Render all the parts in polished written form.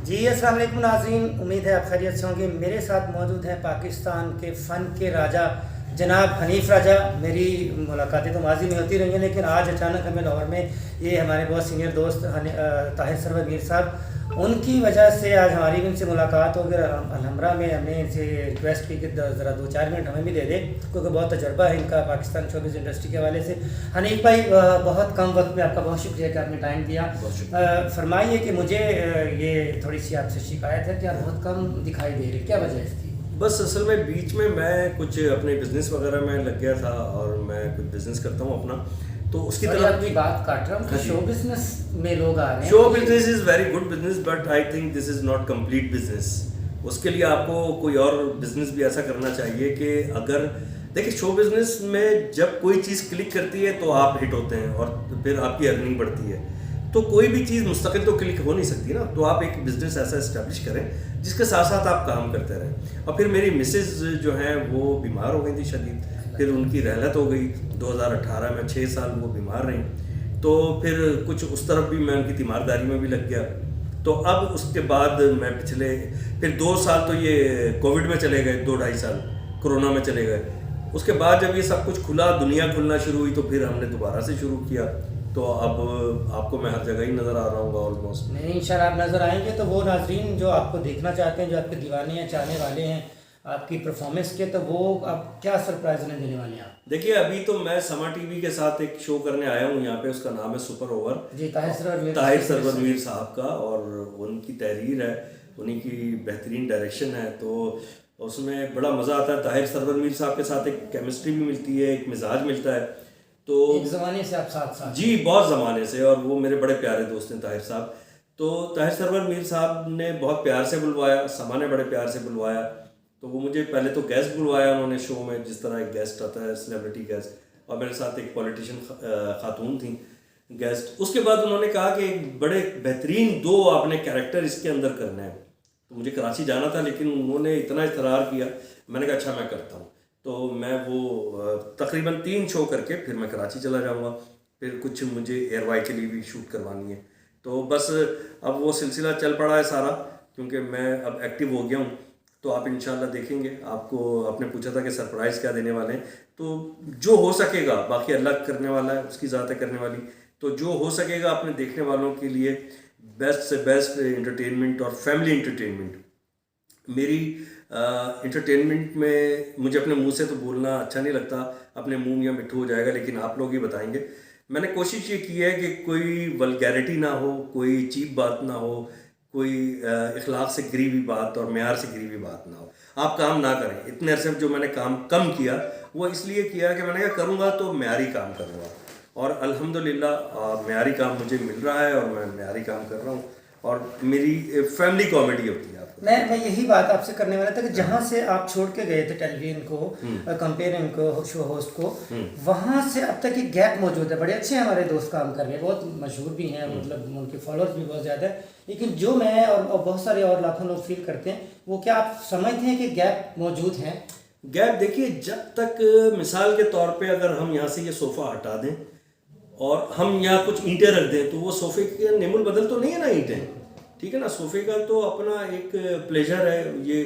जी अस्सलाम वालेकुम नाज़रीन, उम्मीद है आप खैरियत से होंगे। मेरे साथ मौजूद हैं पाकिस्तान के फ़न के राजा जनाब हनीफ राजा। मेरी मुलाकातें तो माजी में होती रही हैं, लेकिन आज अचानक हमें लाहौर में ये हमारे बहुत सीनियर दोस्त ताहिर सरवर मीर साहब, उनकी वजह से आज हमारी इनसे मुलाकात हो गई। अलहमरा में हमने इनसे रिक्वेस्ट की कि ज़रा 2-4 मिनट हमें भी दे दें, क्योंकि बहुत तजर्बा है इनका पाकिस्तान शोबिज़ इंडस्ट्री के हवाले से। हनीफ भाई, बहुत कम वक्त में आपका बहुत शुक्रिया कि आपने टाइम दिया। फरमाइए कि मुझे ये थोड़ी सी आपसे शिकायत है कि आप बहुत कम दिखाई दे रहे, क्या वजह है इसकी? बस असल में बीच में मैं कुछ अपने बिजनेस वगैरह में लग गया था और मैं कुछ बिजनेस करता हूँ अपना, तो उसकी तरफ आपकी बात काट रहा हूँ। शो बिजनेस में लोग आ रहे हैं। Show business is very good business, but I think this is not complete business. उसके लिए आपको कोई और बिजनेस भी ऐसा करना चाहिए कि अगर देखिए, शो बिजनेस में जब कोई चीज़ क्लिक करती है तो आप हिट होते हैं और फिर आपकी अर्निंग बढ़ती है। तो कोई भी चीज़ मुस्तकिल तो क्लिक हो नहीं सकती ना, तो आप एक बिज़नेस ऐसा इस्टेब्लिश करें जिसके साथ साथ आप काम करते रहें। और फिर मेरी मिसेज जो हैं वो बीमार हो गई थी शदीद, फिर उनकी रहलत हो गई 2018 में, 6 साल वो बीमार रहीं, तो फिर कुछ उस तरफ भी मैं उनकी तीमारदारी में भी लग गया। तो अब उसके बाद मैं पिछले फिर 2 साल तो ये कोविड में चले गए, 2-2.5 साल कोरोना में चले गए। उसके बाद जब ये सब कुछ खुला, दुनिया खुलना शुरू हुई, तो फिर हमने दोबारा से शुरू किया। तो अब आपको मैं हर जगह ही नज़र आ रहा हूँ ऑलमोस्ट। नहीं, इंशाल्लाह आप नज़र आएंगे। तो वो नाजरीन जो आपको देखना चाहते हैं, जो आपके दीवाने हैं, चाहने वाले हैं आपकी परफॉर्मेंस के, तो वो आप क्या सरप्राइज उन्हें देने वाले हैं आप? देखिए, अभी तो मैं समा टीवी के साथ एक शो करने आया हूँ यहाँ पे, उसका नाम है सुपर ओवर। जी, ताहिर सरवर मीर साहब का, और उनकी तहरीर है, उन्हीं की बेहतरीन डायरेक्शन है, तो उसमें बड़ा मज़ा आता है। ताहिर सरवर मीर साहब के साथ एक केमिस्ट्री भी मिलती है, एक मिजाज मिलता है। तो एक ज़माने से आप साथ साथ? जी, बहुत ज़माने से, और वो मेरे बड़े प्यारे दोस्त हैं ताहिर साहब। तो ताहिर सरवर मीर साहब ने बहुत प्यार से बुलवाया, समा ने बड़े प्यार से बुलवाया। तो वो मुझे पहले तो गेस्ट बुलवाया उन्होंने शो में, जिस तरह एक गेस्ट आता है सेलिब्रिटी गेस्ट, और मेरे साथ एक पॉलिटिशियन खातून थी गेस्ट। उसके बाद उन्होंने कहा कि एक बड़े बेहतरीन 2 आपने कैरेक्टर इसके अंदर करने हैं। तो मुझे कराची जाना था, लेकिन उन्होंने इतना इतरार किया, मैंने कहा अच्छा मैं करता हूँ। तो मैं वो तकरीबन 3 शो करके फिर मैं कराची चला जाऊँगा। फिर कुछ मुझे एयरवाई के लिए भी शूट करवानी है। तो बस अब वो सिलसिला चल पड़ा है सारा, क्योंकि मैं अब एक्टिव हो गया हूँ। तो आप इंशाल्लाह देखेंगे। आपको आपने पूछा था कि सरप्राइज़ क्या देने वाले हैं, तो जो हो सकेगा, बाकी अल्लाह करने वाला है, उसकी ज़ात है करने वाली, तो जो हो सकेगा अपने देखने वालों के लिए बेस्ट से बेस्ट एंटरटेनमेंट और फैमिली एंटरटेनमेंट। मेरी एंटरटेनमेंट में मुझे अपने मुंह से तो बोलना अच्छा नहीं लगता, अपने मुंह या मिट्ठू हो जाएगा, लेकिन आप लोग ही बताएंगे। मैंने कोशिश ये की है कि कोई वल्गैरिटी ना हो, कोई चीप बात ना हो, कोई इखलाक से गिरी हुई बात और मेयार से गिरी हुई बात ना हो। आप काम ना करें। इतने अरसे जो मैंने काम कम किया, वो इसलिए किया कि मैंने कहा करूँगा तो मेयारी काम करूँगा, और अल्हम्दुलिल्लाह मेयारी काम मुझे मिल रहा है और मैं मेयारी काम कर रहा हूँ, और मेरी फैमिली कॉमेडी होती है। मैं यही बात आपसे करने वाला था कि जहाँ से आप छोड़ के गए थे टेलीविजन को, कंपेयरिंग को, शो होस्ट को, वहाँ से अब तक एक गैप मौजूद है। बड़े अच्छे हमारे दोस्त काम कर रहे हैं, बहुत मशहूर भी हैं, मतलब उनके फॉलोअर्स भी बहुत ज़्यादा है, लेकिन जो मैं और बहुत सारे और लाखों लोग फील करते हैं, वो क्या आप समझते हैं कि गैप मौजूद है? गैप देखिए, जब तक मिसाल के तौर पे अगर हम यहाँ से ये सोफ़ा हटा दें और हम यहाँ कुछ ईंटें रख दें, तो वो सोफ़े के नेमुल बदल तो नहीं है ना ईंटें, ठीक है ना। सोफ़े का तो अपना एक प्लेजर है, ये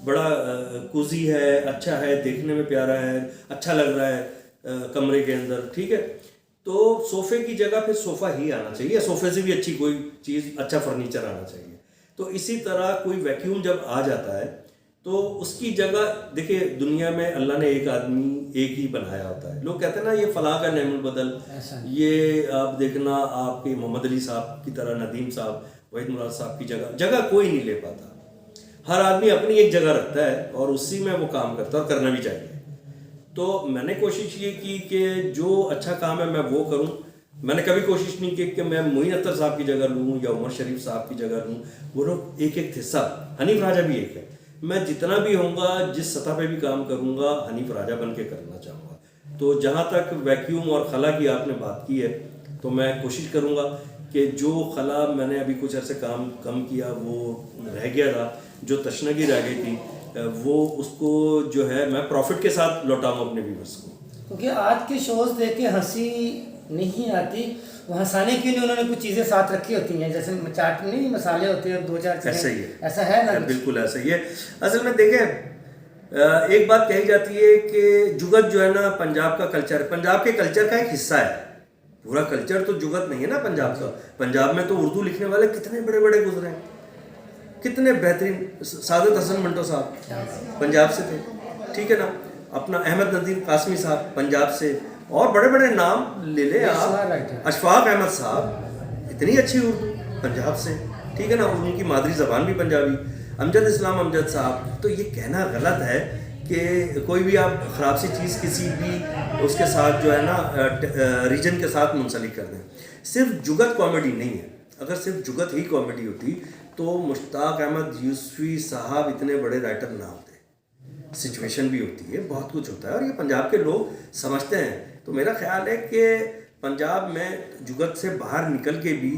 बड़ा कोजी है, अच्छा है, देखने में प्यारा है, अच्छा लग रहा है कमरे के अंदर, ठीक है। तो सोफ़े की जगह फिर सोफ़ा ही आना चाहिए, सोफ़े से भी अच्छी कोई चीज़, अच्छा फर्नीचर आना चाहिए। तो इसी तरह कोई वैक्यूम जब आ जाता है, तो उसकी जगह देखिए, दुनिया में अल्लाह ने एक आदमी एक ही बनाया होता है। लोग कहते हैं ना ये फलां का नेमुल बदल, ये आप देखना आपके मोहम्मद अली साहब की तरह, नदीम साहब, वहीद मुराद साहब की जगह कोई नहीं ले पाता। हर आदमी अपनी एक जगह रखता है और उसी में वो काम करता है, और करना भी चाहिए। तो मैंने कोशिश ये की कि जो अच्छा काम है मैं वो करूं। मैंने कभी कोशिश नहीं की कि मैं मोइन अख्तर साहब की जगह लूँ या उमर शरीफ साहब की जगह लूँ। वो लोग एक एक थे, सब। हनीफ राजा भी एक है। मैं जितना भी होऊंगा, जिस सतह पे भी काम करूंगा, हनीफ राजा बन के करना चाहूँगा। तो जहाँ तक वैक्यूम और खला की आपने बात की है, तो मैं कोशिश करूँगा कि जो खला मैंने अभी कुछ अर्से काम कम किया, वो रह गया था, जो तशनगी रह गई थी, वो उसको जो है मैं प्रॉफिट के साथ लौटाऊँ अपने व्यूअर्स को। क्योंकि आज के शोज़ देख के हंसी नहीं आती, वो हंसाने के लिए उन्होंने कुछ चीज़ें साथ रखी होती हैं, जैसे चाट नहीं मसाले होते हैं, 2-4 चीज़ें। ऐसा ही है, ऐसा है ना? बिल्कुल ऐसा ही है। असल में देखें, एक बात कही जाती है कि जुगत जो है ना पंजाब का कल्चर, पंजाब के कल्चर का एक हिस्सा है। पूरा कल्चर तो जुगत नहीं है ना पंजाब का। पंजाब में तो उर्दू लिखने वाले कितने बड़े बड़े गुजरे हैं, कितने बेहतरीन। सादत हसन मंटो साहब पंजाब से थे, ठीक है ना। अपना अहमद नदीम कासमी साहब पंजाब से, और बड़े बड़े नाम ले ले आप। अशफाक अहमद साहब, इतनी अच्छी उर्दू, पंजाब से, ठीक है ना। उनकी मादरी ज़बान भी पंजाबी। अमजद इस्लाम अमजद साहब। तो ये कहना गलत है कि कोई भी आप ख़राब सी चीज़ किसी भी उसके साथ जो है ना रीजन के साथ मुंसलिक कर दें। सिर्फ जुगत कॉमेडी नहीं है। अगर सिर्फ जुगत ही कॉमेडी होती तो मुश्ताक अहमद यूसुफी साहब इतने बड़े राइटर ना होते। सिचुएशन भी होती है, बहुत कुछ होता है, और ये पंजाब के लोग समझते हैं। तो मेरा ख्याल है कि पंजाब में जुगत से बाहर निकल के भी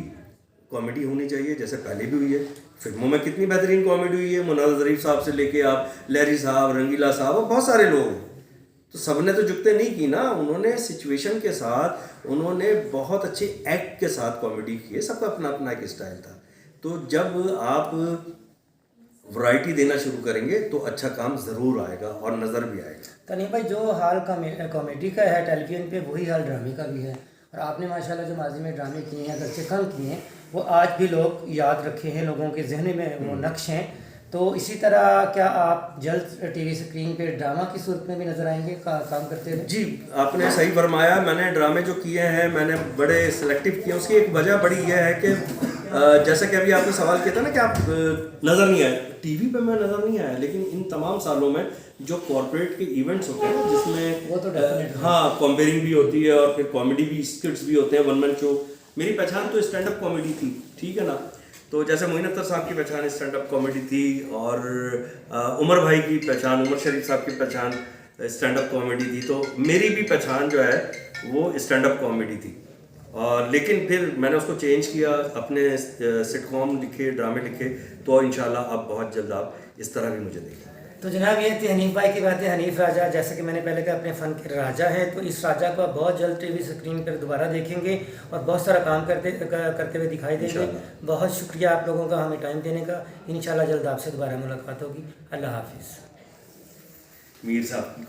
कॉमेडी होनी चाहिए, जैसे पहले भी हुई है। फिल्मों में कितनी बेहतरीन कॉमेडी हुई है, मुनाज़ ज़रीफ साहब से लेके आप लहरी साहब, रंगीला साहब, और बहुत सारे लोग हैं। तो सबने तो जुगते नहीं की ना, उन्होंने सिचुएशन के साथ, उन्होंने बहुत अच्छे एक्ट के साथ कॉमेडी की है। सबका अपना अपना एक स्टाइल था। तो जब आप वैरायटी देना शुरू करेंगे तो अच्छा काम ज़रूर आएगा और नज़र भी आएगा। तनीम भाई, जो हाल कॉमेडी का है टेलीविज़न पे, वही हाल ड्रामे का भी है। और आपने माशाल्लाह जो माजी में ड्रामे किए हैं, अगरचे कम किए हैं, वो आज भी लोग याद रखे हैं, लोगों के जहन में वो नक्श हैं। तो इसी तरह क्या आप जल्द टीवी स्क्रीन पे ड्रामा की सूरत में भी नज़र आएंगे काम करते हुए? जी, आपने सही फरमाया। मैंने ड्रामे जो किए हैं मैंने बड़े सिलेक्टिव किए। उसकी एक वजह बड़ी यह है कि जैसा कि अभी आपने सवाल किया था ना कि आप नज़र नहीं आए टीवी पे, मैं नज़र नहीं आया, लेकिन इन तमाम सालों में जो कॉर्पोरेट के इवेंट्स होते हैं जिसमें वो तो हाँ कंपेयरिंग भी होती है और फिर कॉमेडी भी, स्किट्स भी होते हैं, वन मैन शो। मेरी पहचान तो स्टैंड अप कॉमेडी थी, ठीक है ना। तो जैसे मोइन अख्तर साहब की पहचान स्टैंड अप कॉमेडी थी, और उमर भाई की पहचान, उमर शरीफ साहब की पहचान स्टैंड अप कॉमेडी थी। तो मेरी भी पहचान जो है वो स्टैंड अप कॉमेडी थी। और लेकिन फिर मैंने उसको चेंज किया, अपने सिटकॉम लिखे, ड्रामे लिखे। तो इंशाल्लाह अब बहुत जल्द आप इस तरह भी मुझे देखें। तो जनाब, ये थी हनीफ भाई की बातें। हनीफ राजा, जैसे कि मैंने पहले कहा, अपने फ़न के राजा हैं। तो इस राजा को आप बहुत जल्द टीवी स्क्रीन पर दोबारा देखेंगे और बहुत सारा काम करते हुए दिखाई देंगे। बहुत शुक्रिया आप लोगों का हमें टाइम देने का। इंशाल्लाह जल्द आपसे दोबारा मुलाकात होगी। अल्लाह हाफिज़। मीर साहब